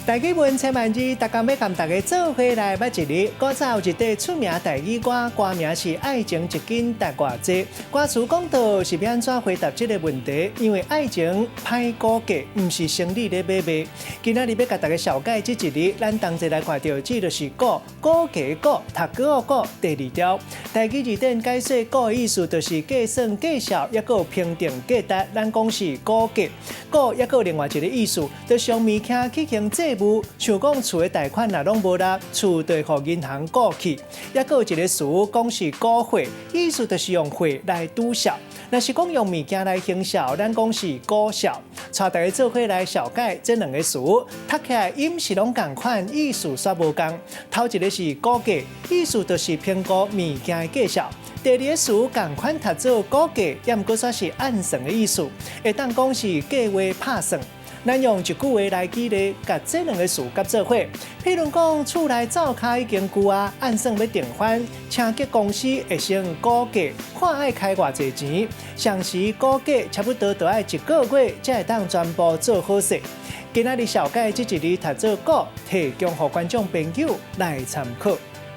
台语文千万字，大家要跟大家做伙来捌一日。古早有一块出名台语歌，歌名是《爱情一斤值偌济》。歌词讲到是要安怎回答这个问题？因为爱情歹估价，唔是生理咧买卖。今仔日要甲大家小解这一日，咱同齐来看到，这就是估价估，读稿估第二条。台语字典解说估的意思就是计算、计数，也有评定、价值。咱讲是估价。估也有另外一个意思，就是用物件去行债务，像讲厝的贷款若拢无力，厝就互银行估去。也有一个词讲是估货，意思就是用货来赌小。若是讲用物件来行销，咱讲是估销。带大家做伙来小解这两个词，读起来音是拢同款，意思煞无同。头一个是估价，意思就是评估物件的价值。第二个词同款读做估价，也毋过煞是暗算的意思，会当讲是计划拍算。咱用一句话来举例，甲这两个词夹做伙。譬如讲，厝内灶骹已经旧啊，按算要订番，请吉公司会先估价，看爱开偌济钱，上时估价差不多要1个月才会当全部做好势。今仔日小解这一日读做估，提供予观众朋友来参考。